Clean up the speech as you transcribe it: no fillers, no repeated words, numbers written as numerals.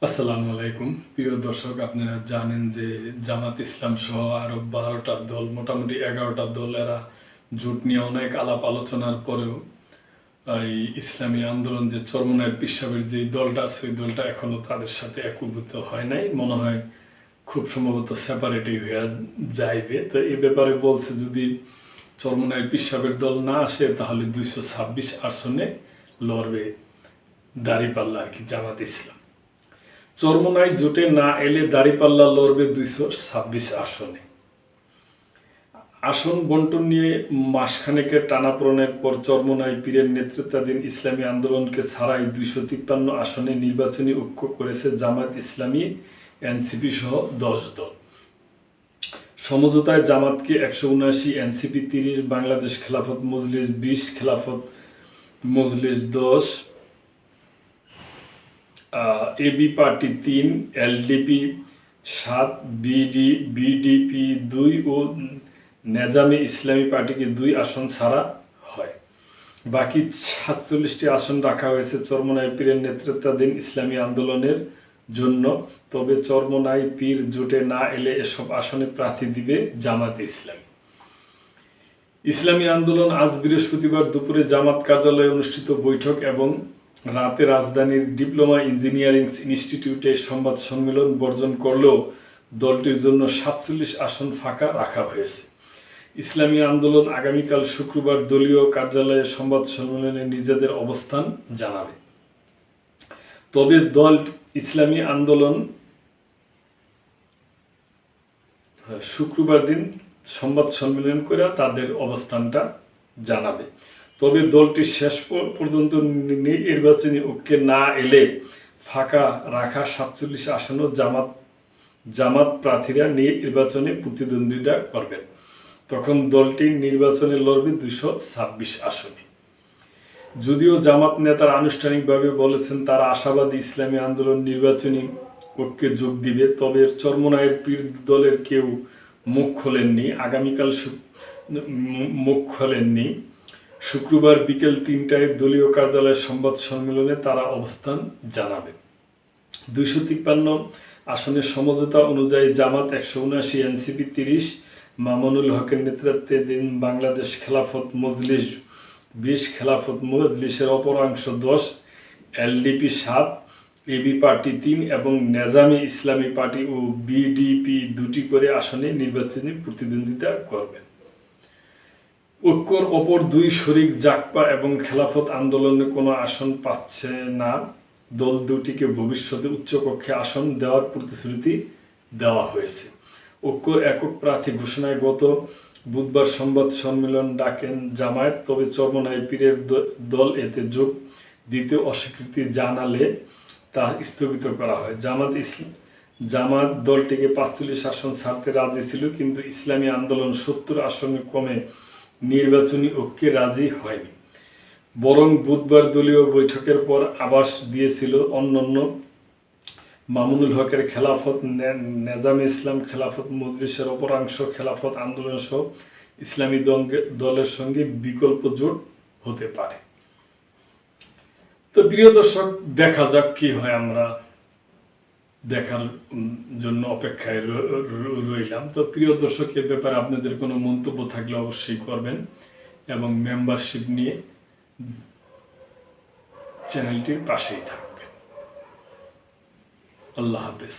আসসালামু আলাইকুম প্রিয় দর্শক, আপনারা জানেন যে জামাত ইসলাম সহ আরো 12টা দল, মোটামুটি 11টা দল, এরা জোট নিয়ে অনেক আলাপ আলোচনার পরেও এই ইসলামী আন্দোলন যে চরমনায়ের পিসাবের যে দলটা আছে ওই দলটা এখনো তাদের সাথে একীভূত হয় নাই। মনে হয় খুব সম্ভবত সেপারেটই হয়ে যাইবে। তো এই ব্যাপারে বলছে যদি চরমনায়ের পিসাবের দল না আসে তাহলে 226 আসনে লড়বে দাঁড়িপাল্লা আর কি জামাত ইসলাম। চরমোনাই জোটে না এলে দাঁড়িপাল্লা লড়বে 226 আসনে। আসন বন্টন নিয়ে মাসখানেকের টানাপোড়েনের পর চরমোনাই পীরের নেতৃত্বাধীন ইসলামী আন্দোলনকে ছাড়াই 253 আসনে নির্বাচনী ঐক্য করেছে জামাত ইসলামী, এনসিপি সহ 10 দল। সমঝোতায় জামাতকে 179, NCP 30, Bangladesh Khelafat Majlis 20, Khelafat Majlis 10, AB party 3, LDP 7, BDP 2 ও নেজামে ইসলামী পার্টিকে 2 আসন ছাড়া হয়। বাকি 47টি আসন রাখা হয়েছে চরমোনাই পীরের নেতৃত্বাধীন ইসলামী আন্দোলনের জন্য। তবে চরমোনাই পীর জোটে না এলে এসব আসনে প্রার্থী দিবে জামাত ইসলামী। ইসলামী আন্দোলন আজ বৃহস্পতিবার দুপুরে জামাত কার্যালয়ে অনুষ্ঠিত বৈঠক এবং রাতে রাজধানীর ডিপ্লোমা ইঞ্জিনিয়ারিং ইনস্টিটিউটে সংবাদ সম্মেলন বর্জন করলেও দলটির জন্য 47 আসন ফাঁকা রাখা হয়েছে। ইসলামী আন্দোলন আগামীকাল শুক্রবার দলীয় কার্যালয়ে সংবাদ সম্মেলনে নিজেদের অবস্থান জানাবে। তবে দল ইসলামী আন্দোলন শুক্রবার দিন সংবাদ সম্মেলন করে তাদের অবস্থানটা জানাবে। তবে দলটি শেষ পর্যন্ত নির্বাচনী ঐক্যে না এলে ফাঁকা রাখা 47 আসনও জামাত প্রার্থীরা নির্বাচনে প্রতিদ্বন্দ্বিতা করবেন। তখন দলটি নির্বাচনে লড়বে 226 আসনে। যদিও জামাত নেতারা আনুষ্ঠানিকভাবে বলেছেন তারা আশাবাদী ইসলামী আন্দোলন নির্বাচনী ঐক্যে যোগ দিবে, তবে চরমোনাইয়ের পীর দলের কেউ মুখ খোলেননি। শুক্রবার বিকেল 3টায় দলীয় কার্যালয়ের সংবাদ সম্মেলনে তারা অবস্থান জানাবে। 253 আসনের সমঝোতা অনুযায়ী জামাত 179, এনসিপি 30, মামুনুল হকের নেতৃত্বাধীন বাংলাদেশ খেলাফত মজলিস 20, খেলাফত মজলিসের অপরাংশ 10, এলডিপি 7, এবি পার্টি 3 এবং নেজামে ইসলামী পার্টি ও বিডিপি 2টি করে আসনে নির্বাচনী প্রতিদ্বন্দ্বিতা করবেন। ঐক্যর অপর দুই শরিক জাকপা এবং খেলাফত আন্দোলনে কোনো আসন পাচ্ছে না। দল দুটিকে ভবিষ্যতে উচ্চকক্ষে আসন দেওয়ার প্রতিশ্রুতি দেওয়া হয়েছে। ঐক্যর একক প্রার্থী ঘোষণায় গত বুধবার সংবাদ সম্মেলন ডাকেন জামায়াত, তবে চরমোনাই পীরের দল এতে যোগ দিতে অস্বীকৃতি জানালে তা স্থগিত করা হয়। জামাত দলটিকে 45 আসন ছাড়তে রাজি ছিল, কিন্তু ইসলামী আন্দোলন 70 আসনে কমে নির্বাচনী ঐক্যে রাজি হয়নি। বরং বুধবার দলীয় বৈঠকের পর আভাস দিয়েছিল অন্যান্য মামুনুল হকের খেলাফত, নেজামে ইসলাম, খেলাফত মজলিসের অপরাংশ, খেলাফত আন্দোলন সহ ইসলামী দলের সঙ্গে বিকল্প জোট হতে পারে। তো প্রিয় দর্শক, দেখা যাক কি হয়, আমরা দেখার জন্য অপেক্ষায় রইলাম। তো প্রিয় দর্শক, এর ব্যাপারে আপনাদের কোনো মন্তব্য থাকলে অবশ্যই করবেন এবং মেম্বারশিপ নিয়ে চ্যানেলটির পাশেই থাকবেন। আল্লাহ হাফেজ।